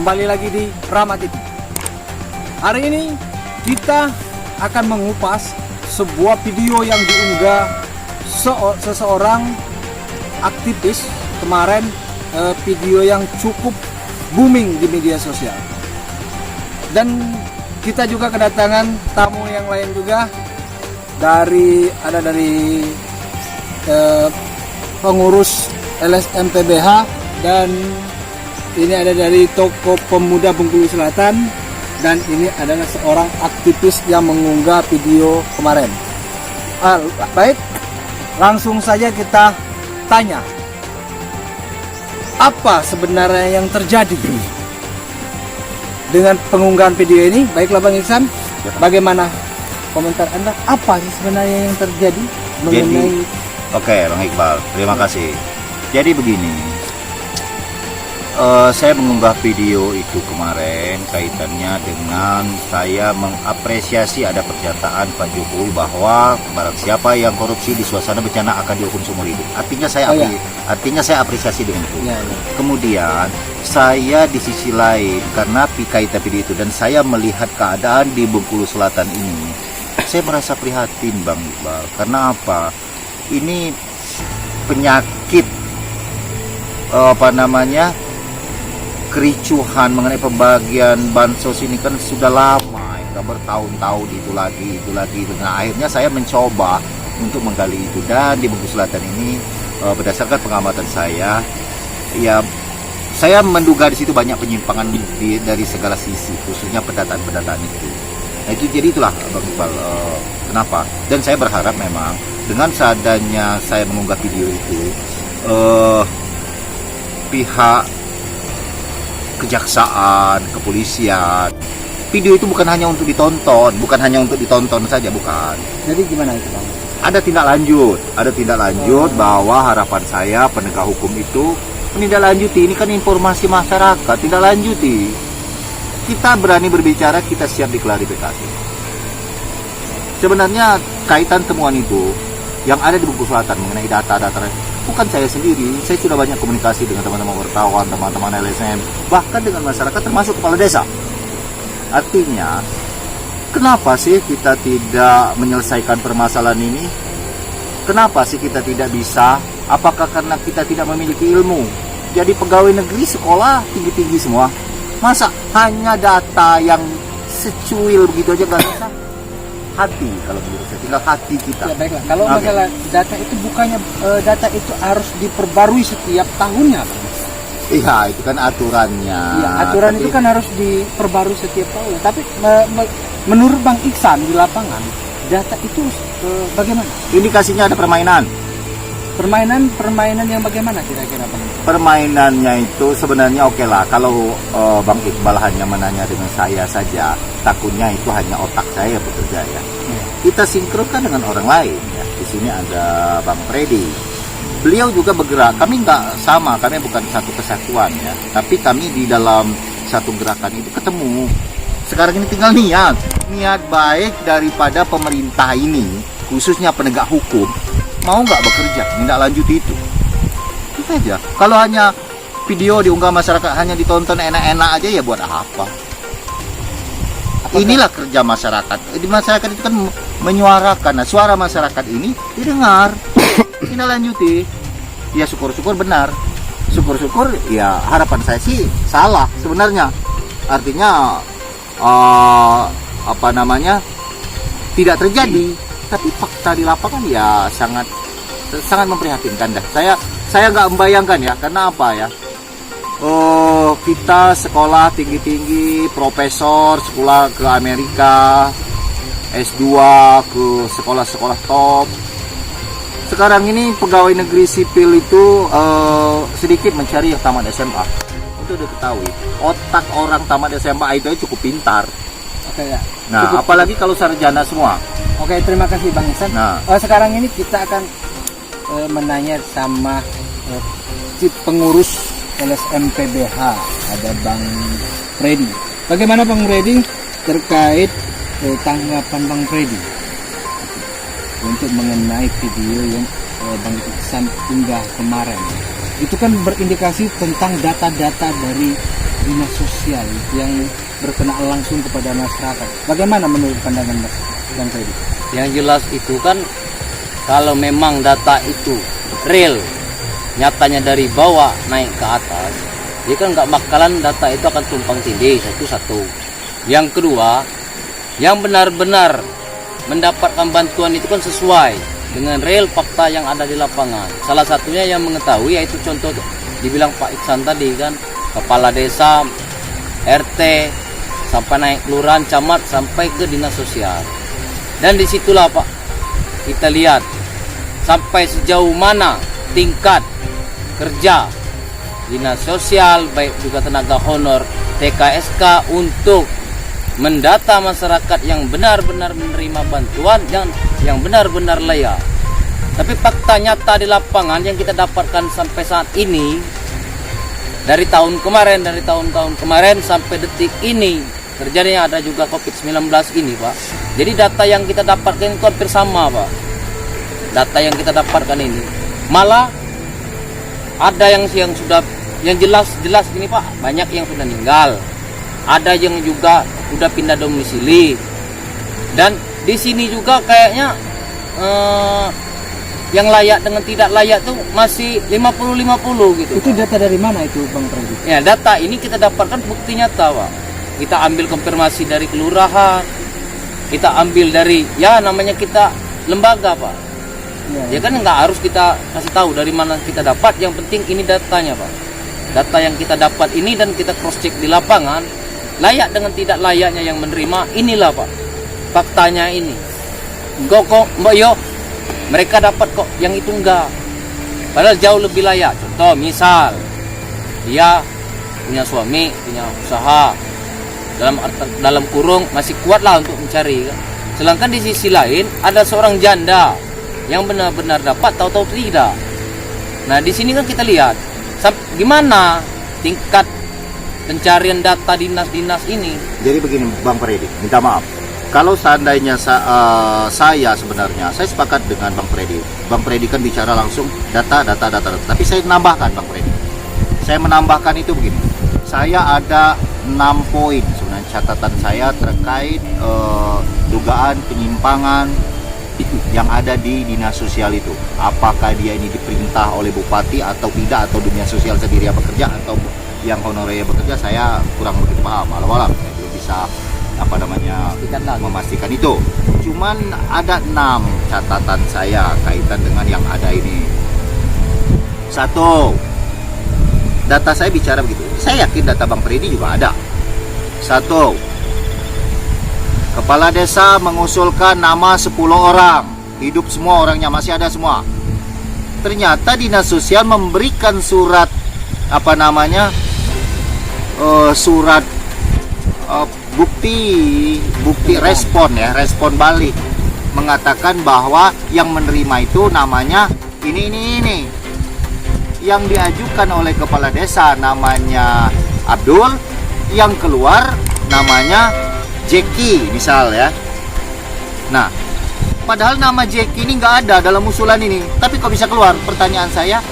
kembali lagi di Rama TV. Hari ini kita akan mengupas sebuah video yang diunggah seseorang aktivis kemarin, video yang cukup booming di media sosial. Dan kita juga kedatangan tamu yang lain juga, dari pengurus LSM PBH, dan ini ada dari Toko Pemuda Bengkulu Selatan, dan ini adalah seorang aktivis yang mengunggah video kemarin. Baik, langsung saja kita tanya, apa sebenarnya yang terjadi dengan pengunggahan video ini? Baiklah Bang Iksan, bagaimana komentar Anda? Apa sih sebenarnya yang terjadi mengenai... Oke Bang Iqbal, terima kasih. Jadi begini, saya mengunggah video itu kemarin kaitannya dengan saya mengapresiasi ada pernyataan Pak Jokowi bahwa barang siapa yang korupsi di suasana bencana akan dihukum seumur hidup. Artinya saya apresiasi dengan itu. Ya. Kemudian saya di sisi lain, karena kaitan video itu dan saya melihat keadaan di Bengkulu Selatan ini, saya merasa prihatin Bang Iqbal. Karena apa? Ini penyakit kericuhan mengenai pembagian bansos ini kan sudah lama, sudah bertahun-tahun, itu lagi. Nah, akhirnya saya mencoba untuk menggali itu, dan di Bengkulu Selatan ini berdasarkan pengamatan saya, ya saya menduga di situ banyak penyimpangan dari segala sisi, khususnya pendataan itu. Nah, jadi itulah Bang Iqbal, kenapa? Dan saya berharap memang dengan seadanya saya mengunggah video itu, pihak kejaksaan, kepolisian, video itu bukan hanya untuk ditonton saja, bukan. Jadi gimana itu Bang? Ada tindak lanjut bahwa harapan saya penegak hukum itu menindaklanjuti. Ini kan informasi masyarakat, tindak lanjuti. Kita berani berbicara, kita siap diklarifikasi. Sebenarnya kaitan temuan itu yang ada di Bengkulu Selatan mengenai data-data, bukan saya sendiri. Saya sudah banyak komunikasi dengan teman-teman wartawan, teman-teman LSM, bahkan dengan masyarakat termasuk kepala desa. Artinya, kenapa sih kita tidak menyelesaikan permasalahan ini? Kenapa sih kita tidak bisa? Apakah karena kita tidak memiliki ilmu? Jadi pegawai negeri sekolah tinggi-tinggi semua. Masa hanya data yang secuil begitu aja nggak bisa? Hati, kalau menurut saya tinggal hati kita. Ya, baiklah. Kalau masalah data itu, bukannya data itu harus diperbarui setiap tahunnya, Bang? Iya, itu kan aturannya. Iya, aturan itu kan harus diperbarui setiap tahun. Tapi menurut Bang Iksan di lapangan, data itu bagaimana? Indikasinya ada permainan. Permainan yang bagaimana kira-kira Bang? Permainannya itu sebenarnya oke lah. Kalau Bang Iqbal hanya menanya dengan saya saja, takutnya itu hanya otak saya bekerja ya. Kita sinkronkan dengan orang lain ya. Di sini ada Bang Freddy. Beliau juga bergerak. Kami nggak sama, kami bukan satu kesatuan ya. Tapi kami di dalam satu gerakan itu ketemu. Sekarang ini tinggal niat baik daripada pemerintah ini, khususnya penegak hukum, mau nggak bekerja, tindak lanjut itu aja. Kalau hanya video diunggah masyarakat, hanya ditonton enak-enak aja, ya buat apa? Inilah kerja masyarakat. Di masyarakat itu kan menyuarakan. Nah, suara masyarakat ini didengar, tindak lanjuti. Ya syukur-syukur benar. Syukur-syukur ya, harapan saya sih salah sebenarnya. Artinya tidak terjadi. Tapi fakta di lapangan ya sangat memprihatinkan dah. Saya nggak membayangkan ya, karena apa ya? Kita sekolah tinggi-tinggi, profesor, sekolah ke Amerika, S2 ke sekolah-sekolah top. Sekarang ini pegawai negeri sipil itu sedikit mencari yang tamat SMA. Itu udah ketahui. Otak orang tamat SMA itu cukup pintar. Oke ya. Nah, apalagi kalau sarjana semua. Oke, terima kasih Bang Iksan. Nah, sekarang ini kita akan menanya sama pengurus LSM PBH, ada Bang Freddy. Bagaimana Bang Freddy terkait tanggapan Bang Freddy untuk mengenai video yang Bang Iksan unggah kemarin? Itu kan berindikasi tentang data-data dari dinas sosial yang berkenaan langsung kepada masyarakat. Bagaimana menurut pandangan Mas Bang Freddy? Yang jelas itu kan kalau memang data itu real, nyatanya dari bawah naik ke atas, dia kan nggak bakalan data itu akan tumpang tindih. Satu. Yang kedua, yang benar-benar mendapatkan bantuan itu kan sesuai dengan real fakta yang ada di lapangan. Salah satunya yang mengetahui yaitu contoh dibilang Pak Iksan tadi kan, kepala desa, RT, sampai naik kelurahan, camat, sampai ke dinas sosial. Dan disitulah Pak, kita lihat sampai sejauh mana tingkat kerja dinas sosial, baik juga tenaga honor TKSK untuk mendata masyarakat yang benar-benar menerima bantuan yang benar-benar layak. Tapi fakta nyata di lapangan yang kita dapatkan sampai saat ini, dari tahun tahun kemarin sampai detik ini, terjadinya ada juga COVID-19 ini Pak. Jadi data yang kita dapatkan itu hampir sama Pak. Data yang kita dapatkan ini malah ada yang jelas gini Pak, banyak yang sudah meninggal, ada yang juga sudah pindah domisili, dan di sini juga kayaknya yang layak dengan tidak layak tuh masih 50-50 gitu. Itu data dari mana itu Bang Freddy? Ya, data ini kita dapatkan bukti nyata Pak. Kita ambil konfirmasi dari kelurahan, kita ambil dari namanya kita lembaga Pak. Ya kan nggak harus kita kasih tahu dari mana kita dapat, yang penting ini datanya Pak. Data yang kita dapat ini dan kita cross check di lapangan, layak dengan tidak layaknya yang menerima, inilah Pak faktanya ini. Mbak yo, mereka dapat kok, yang itu enggak, padahal jauh lebih layak. Contoh misal dia punya suami, punya usaha, dalam kurung masih kuat lah untuk mencari kan? Sedangkan di sisi lain ada seorang janda yang benar-benar dapat, tahu-tahu tidak. Nah di sini kan kita lihat gimana tingkat pencarian data dinas-dinas ini. Jadi begini Bang Freddy, minta maaf. Kalau seandainya saya sebenarnya, saya sepakat dengan Bang Freddy. Bang Freddy kan bicara langsung data. Tapi saya menambahkan Bang Freddy. Saya menambahkan itu begini. Saya ada 6 poin sebenarnya catatan saya terkait dugaan penyimpangan yang ada di dinas sosial itu. Apakah dia ini diperintah oleh bupati atau tidak, atau dinas sosial sendiri yang bekerja, atau yang honorer bekerja, saya kurang begitu paham. Walau saya belum bisa memastikan itu. Cuman ada 6 catatan saya kaitan dengan yang ada ini. 1, data saya bicara begitu. Saya yakin data Bang Freddy juga ada. 1, kepala desa mengusulkan nama 10 orang, hidup semua orangnya, masih ada semua. Ternyata dinas sosial memberikan surat surat bukti respon balik, mengatakan bahwa yang menerima itu namanya ini. Yang diajukan oleh kepala desa namanya Abdul, yang keluar namanya Jeki misal ya. Nah, padahal nama Jeki ini nggak ada dalam usulan ini, tapi kok bisa keluar? Pertanyaan saya,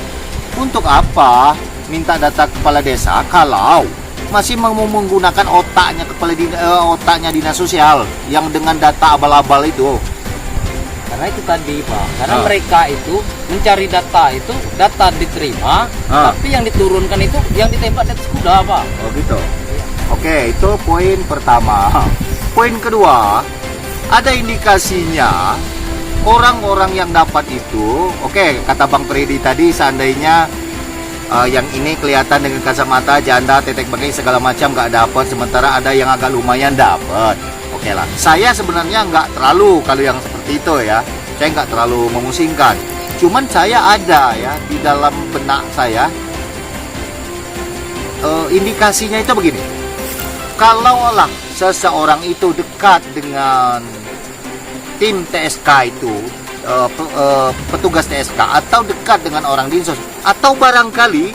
untuk apa minta data kepala desa kalau masih mau menggunakan otaknya dinas sosial yang dengan data abal-abal itu? Karena itu tadi Pak, karena mereka itu mencari data diterima, tapi yang diturunkan itu yang ditembak di atas kuda Pak. Oh gitu. Oke, itu poin pertama. Poin kedua, ada indikasinya orang-orang yang dapat itu, kata Bang Freddy tadi, seandainya yang ini kelihatan dengan kacamata janda, tetek bengek segala macam nggak dapat, sementara ada yang agak lumayan dapat. Oke lah, saya sebenarnya nggak terlalu, kalau yang seperti itu ya, saya nggak terlalu memusingkan. Cuman saya ada ya di dalam benak saya indikasinya itu begini. Kalaulah seseorang itu dekat dengan tim TSK itu, petugas TSK, atau dekat dengan orang dinsos, atau barangkali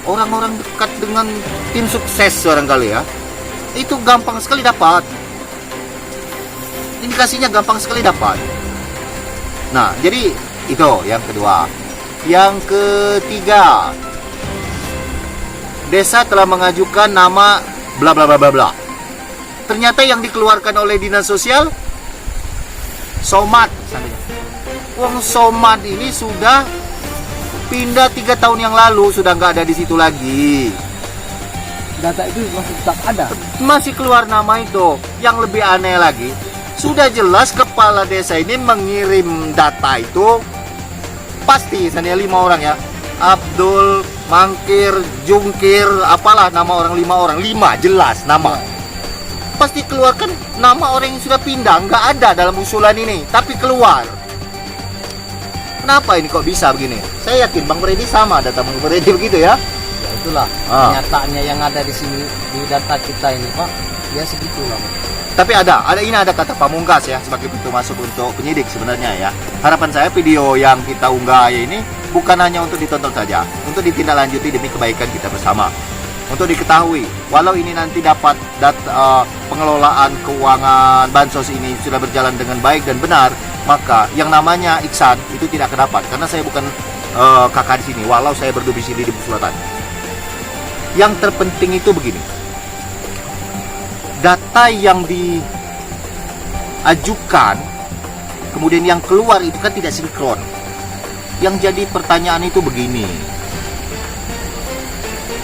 orang-orang dekat dengan tim sukses barangkali ya, itu gampang sekali dapat. Indikasinya gampang sekali dapat. Nah, jadi itu yang kedua. Yang ketiga, desa telah mengajukan nama bla bla bla bla bla. Ternyata yang dikeluarkan oleh dinas sosial Somad. Uang Somad ini sudah pindah 3 tahun yang lalu, sudah nggak ada di situ lagi. Data itu masih tetap ada. Masih keluar nama itu. Yang lebih aneh lagi, sudah jelas kepala desa ini mengirim data itu pasti, misalnya 5 orang ya, Abdul, Mangkir, Jungkir, apalah nama orang 5 orang, 5 jelas nama. Pasti keluarkan nama orang yang sudah pindah, nggak ada dalam usulan ini, tapi keluar. Kenapa ini kok bisa begini? Saya yakin Bang Freddy sama, data Bang Freddy begitu ya. Ya itulah kenyataannya yang ada di sini di data kita ini Pak. Ya segitulah. Tapi ini ada kata pamungkas ya sebagai pintu masuk untuk penyidik sebenarnya ya. Harapan saya video yang kita unggah ini bukan hanya untuk ditonton saja, untuk ditindaklanjuti demi kebaikan kita bersama. Untuk diketahui, walau ini nanti dapat pengelolaan keuangan bansos ini sudah berjalan dengan baik dan benar, maka yang namanya Iksan itu tidak akan dapat, karena saya bukan kakak di sini, walau saya berdomisili di Buk Selatan. Yang terpenting itu begini, data yang diajukan kemudian yang keluar itu kan tidak sinkron. Yang jadi pertanyaan itu begini,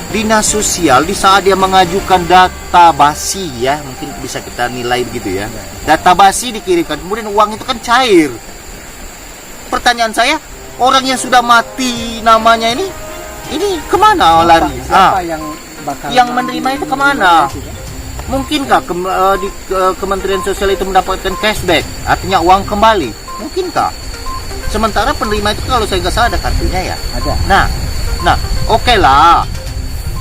dinas sosial di saat dia mengajukan data basi ya, mungkin bisa kita nilai begitu ya, data basi dikirimkan, kemudian uang itu kan cair. Pertanyaan saya, orang yang sudah mati namanya ini kemana lari? Siapa yang bakal Yang menerima itu kemana? Mungkinkah di Kementerian Sosial itu mendapatkan cashback, artinya uang kembali? Mungkinkah? Sementara penerima itu kalau saya nggak salah ada kartunya ya. Ada. Nah, oke lah.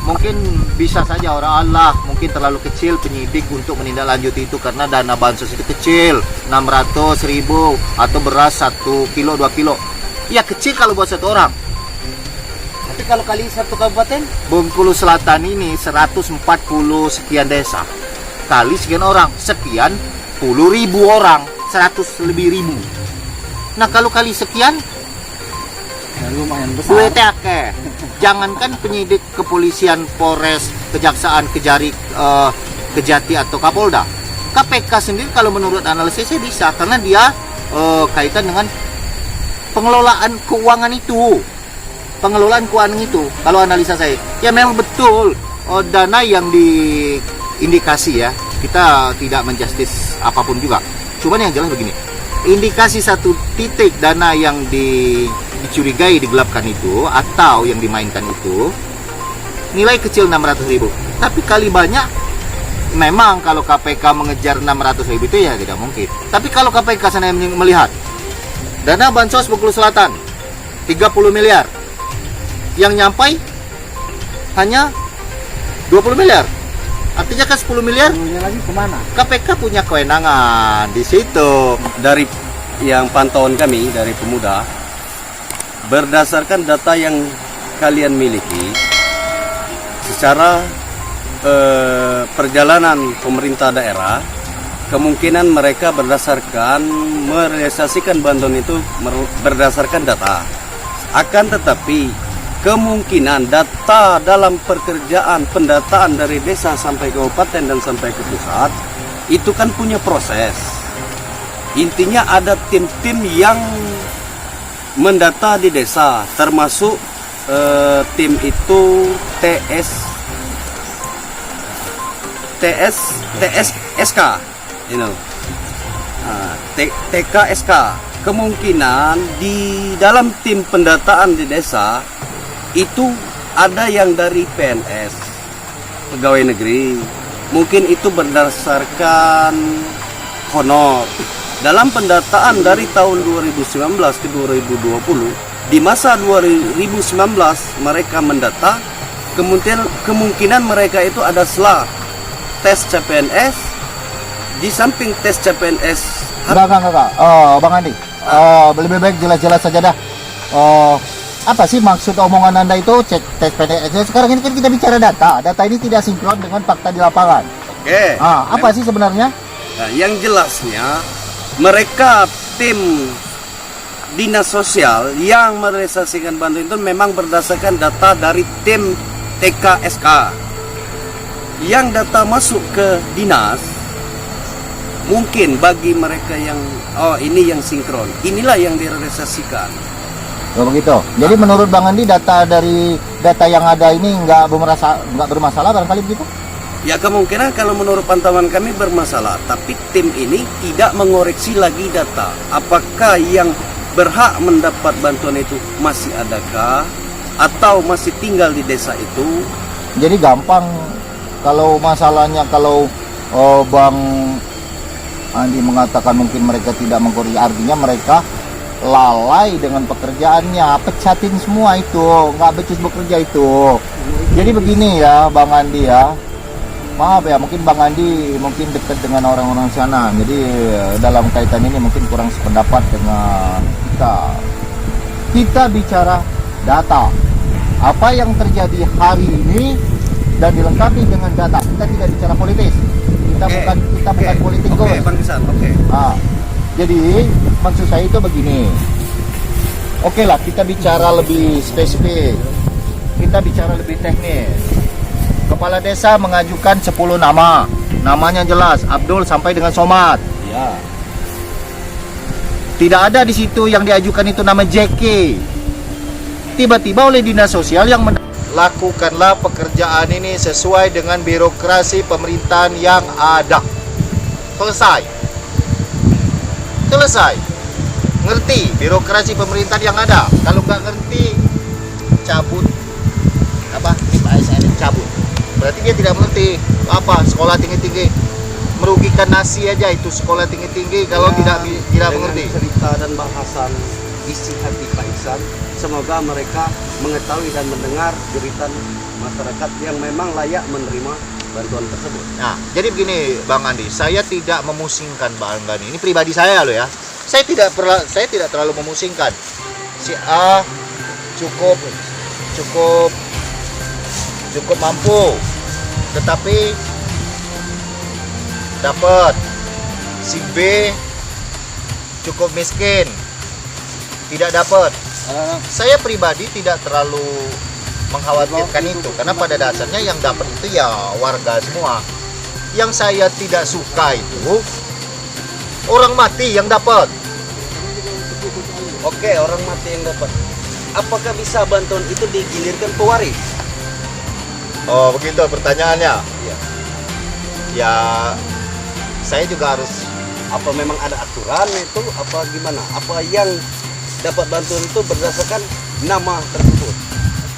Mungkin bisa saja orang Allah mungkin terlalu kecil penyidik untuk menindaklanjuti itu karena dana bansos itu kecil, 600.000 atau beras 1 kilo 2 kilo. Ya kecil kalau buat satu orang. Tapi kalau kali satu kabupaten, Bengkulu Selatan ini 140 sekian desa kali sekian orang, sekian puluh ribu orang, 100 lebih ribu. Nah kalau kali sekian, ya, lumayan besar. duitnya akeh. Jangankan penyidik kepolisian, Polres, Kejaksaan, Kejati atau Kapolda, KPK sendiri kalau menurut analisisnya bisa, karena dia kaitan dengan pengelolaan keuangan itu. Kalau analisa saya, ya memang betul dana yang diindikasi ya, kita tidak menjustis apapun juga. Cuman yang jelas begini, indikasi satu titik dana yang dicurigai digelapkan itu atau yang dimainkan itu nilai kecil 600.000, tapi kali banyak. Memang kalau KPK mengejar 600.000 itu ya tidak mungkin. Tapi kalau KPK sana melihat dana bansos Bengkulu Selatan 30 miliar, yang nyampai hanya 20 miliar, artinya kan 10 miliar. Lagi kemana? KPK punya kewenangan di situ. Dari yang pantauan kami dari Pemuda, berdasarkan data yang kalian miliki, secara perjalanan pemerintah daerah, kemungkinan mereka berdasarkan merealisasikan bantuan itu berdasarkan data. Akan tetapi kemungkinan data dalam pekerjaan pendataan dari desa sampai kabupaten dan sampai ke pusat itu kan punya proses. Intinya ada tim-tim yang mendata di desa, termasuk tim itu TSSK, TKSK. Kemungkinan di dalam tim pendataan di desa itu ada yang dari PNS, pegawai negeri, mungkin itu berdasarkan honor. Dalam pendataan dari tahun 2019 ke 2020, di masa 2019 mereka mendata, kemungkinan mereka itu ada setelah tes CPNS, di samping tes CPNS. Enggak. Bang Andi, lebih baik jelas-jelas saja dah. Apa sih maksud omongan Anda itu cek tes PNS? Sekarang ini kan kita bicara data. Data ini tidak sinkron dengan fakta di lapangan. Oke. Apa sih sebenarnya? Nah, yang jelasnya mereka tim dinas sosial yang merealisasikan bantuan itu memang berdasarkan data dari tim TKSK. Yang data masuk ke dinas, mungkin bagi mereka yang ini yang sinkron, inilah yang direalisasikan. Oh begitu. Jadi menurut Bang Andi data yang ada ini nggak bermasalah barangkali begitu? Ya kemungkinan kalau menurut pantauan kami bermasalah, tapi tim ini tidak mengoreksi lagi data. Apakah yang berhak mendapat bantuan itu masih adakah atau masih tinggal di desa itu? Jadi gampang kalau masalahnya Bang Andi mengatakan mungkin mereka tidak mengkoreksi, artinya mereka lalai dengan pekerjaannya, pecatin semua itu, nggak becus bekerja itu. Jadi begini ya Bang Andi ya, maaf ya, mungkin Bang Andi mungkin dekat dengan orang-orang sana, jadi dalam kaitan ini mungkin kurang sependapat dengan kita. Kita bicara data, apa yang terjadi hari ini dan dilengkapi dengan data. Kita tidak bicara politis, kita bukan politikus. Oke, Bang Isan, oke. Jadi maksud saya itu begini. Oke lah, kita bicara lebih spesifik, kita bicara lebih teknis. Kepala desa mengajukan 10 nama, namanya jelas Abdul sampai dengan Somad. Ya. Tidak ada di situ yang diajukan itu nama JK. Tiba-tiba oleh dinas sosial yang lakukanlah pekerjaan ini sesuai dengan birokrasi pemerintahan yang ada. Selesai. Ngerti birokrasi pemerintahan yang ada. Kalau nggak ngerti, cabut. Ini Pak ASN cabut. Berarti dia tidak mengerti apa sekolah tinggi-tinggi, merugikan nasi aja itu sekolah tinggi-tinggi kalau tidak mengerti. Cerita dan bahasan isi hati Pak Isan, semoga mereka mengetahui dan mendengar jeritan masyarakat yang memang layak menerima bantuan tersebut. Nah, jadi begini Bang Andi, saya tidak memusingkan Bang Andi. Ini pribadi saya loh ya. Saya tidak terlalu memusingkan. Si A cukup mampu, tetapi dapat. Si B cukup miskin, tidak dapat. Saya pribadi tidak terlalu mengkhawatirkan itu, karena pada dasarnya yang dapat itu ya warga semua. Yang saya tidak suka itu orang mati yang dapat. Oke, orang mati yang dapat. Apakah bisa bantuan itu digilirkan pewaris? Oh begitu pertanyaannya. Iya. Ya saya juga harus. Apa memang ada aturan itu? Apa gimana? Apa yang dapat bantuan itu berdasarkan nama tersebut?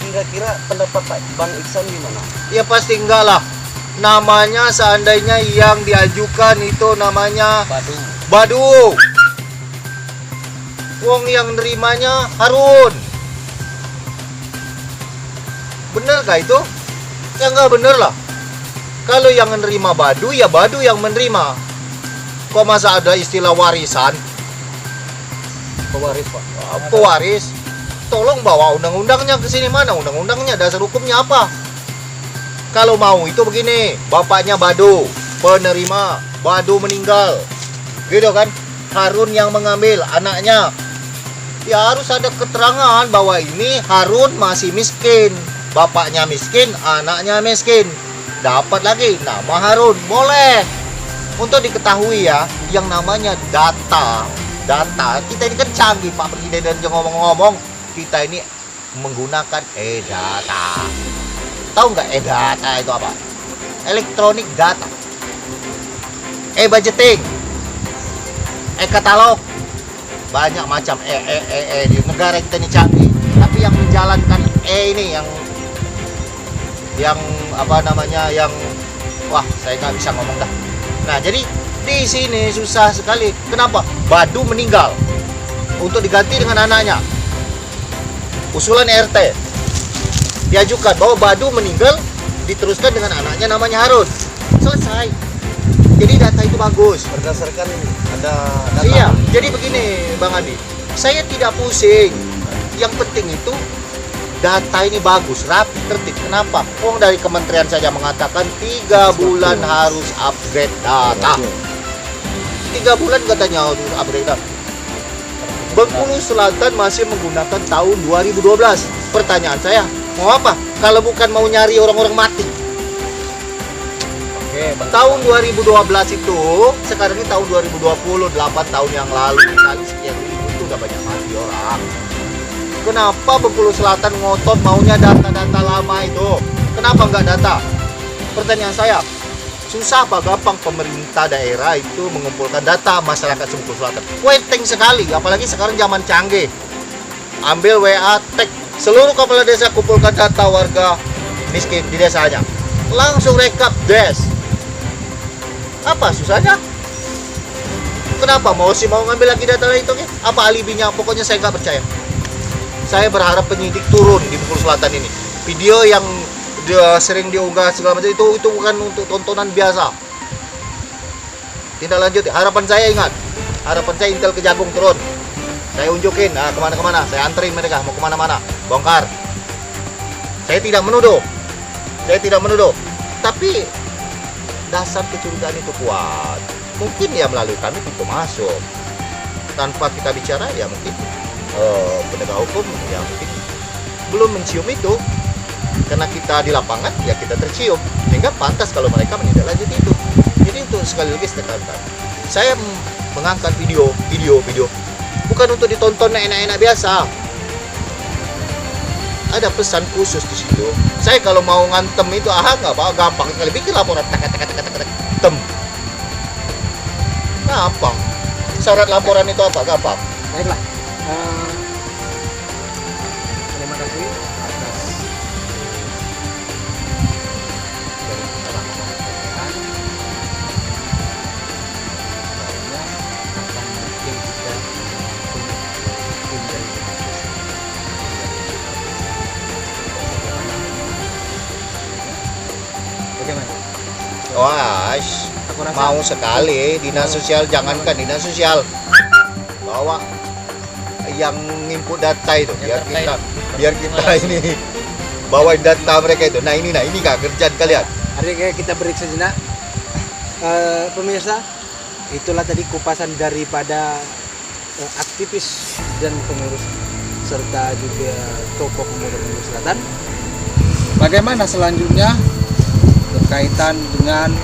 Kira-kira pendapat Pak Bang Iksan gimana? Ya pasti enggak lah. Namanya seandainya yang diajukan itu namanya Badu. Wong yang nerimanya Harun. Bener gak itu? Ya enggak bener lah. Kalau yang menerima Badu, ya Badu yang menerima. Kok masa ada istilah warisan? Pewaris, Pak. Pewaris. Tolong bawa undang-undangnya ke sini, mana undang-undangnya, dasar hukumnya apa? Kalau mau itu begini, bapaknya Badu, penerima, Badu meninggal. Gitu kan? Harun yang mengambil anaknya. Ya harus ada keterangan bahwa ini Harun masih miskin. Bapaknya miskin, anaknya miskin. Dapat lagi nama Harun, boleh. Untuk diketahui ya, yang namanya data, kita ini kan canggih Pak Presiden dan ngomong-ngomong, kita ini menggunakan e-data. Tahu nggak e-data itu apa? Electronic data, e-budgeting, e-katalog, banyak macam di negara kita ini canggih. Tapi yang menjalankan ini yang apa namanya, yang wah saya nggak bisa ngomong dah. Nah jadi di sini susah sekali. Kenapa? Badu meninggal untuk diganti dengan anaknya. Usulan RT diajukan bahwa Badu meninggal diteruskan dengan anaknya namanya Harun. Selesai. Jadi data itu bagus. Berdasarkan ini ada data. Iya. Jadi begini Bang Andi, saya tidak pusing. Yang penting itu data ini bagus, rapi, tertib. Kenapa? Dari kementerian saja mengatakan 3 bulan harus upgrade data. 3 bulan katanya harus upgrade data. Bengkulu Selatan masih menggunakan tahun 2012. Pertanyaan saya, Mau apa? Kalau bukan mau nyari orang-orang mati. Oke, Tahun 2012 itu, sekarang ini tahun 2020, 8 tahun yang lalu, kali sekian ribu itu udah banyak mati orang. Kenapa Bengkulu Selatan ngotot maunya data-data lama itu? Kenapa nggak data? Pertanyaan saya, susah apa gampang pemerintah daerah itu mengumpulkan data masyarakat Bengkulu Selatan? Penting sekali, apalagi sekarang zaman canggih. Ambil WA, tag seluruh kepala desa, kumpulkan data warga miskin di desanya. Langsung rekap des. Apa susahnya? Kenapa mau ngambil lagi data itu? Apa alibinya? Pokoknya saya nggak percaya. Saya berharap penyidik turun di Bengkulu Selatan ini. Video yang sering diunggah segala macam itu bukan untuk tontonan biasa. Tindak lanjut. Harapan saya ingat. Harapan saya Intel Kejagung turun. Saya unjukin kemana-kemana. Saya anterin mereka mau kemana-mana. Bongkar. Saya tidak menuduh. Tapi dasar kecurigaan itu kuat. Mungkin ya melalui kami pintu masuk. Tanpa kita bicara ya mungkin penegak hukum ya mungkin belum mencium itu. Karena kita di lapangan ya kita tercium. Sehingga pantas kalau mereka menindaklanjuti itu. Jadi untuk sekali lagi saya tekankan, saya mengangkat video bukan untuk ditonton enak-enak biasa. Ada pesan khusus di situ. Saya kalau mau ngantem itu nggak apa gampang sekali, bikin laporan tak tem. Gampang. Syarat laporan itu apa? Gampang. baiklah. Terima kasih atas dari telah akan mungkin kita tim dari bagaimana? Wah, Aku rasa mau sekali dinas sosial, jangankan dinas sosial, bawa yang input data itu biar kita ini bawain data mereka itu. Nah ini kak kerjaan kalian. Hari kita break sejenak. Pemirsa, itulah tadi kupasan daripada aktivis dan pengurus serta juga tokoh pemuda Bengkulu Selatan. Bagaimana selanjutnya berkaitan dengan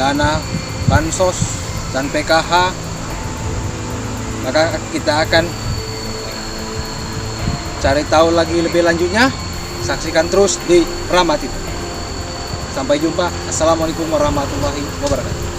dana bansos dan PKH, maka kita akan cari tahu lagi lebih lanjutnya. Saksikan terus di Rama TV. Sampai jumpa. Assalamualaikum warahmatullahi wabarakatuh.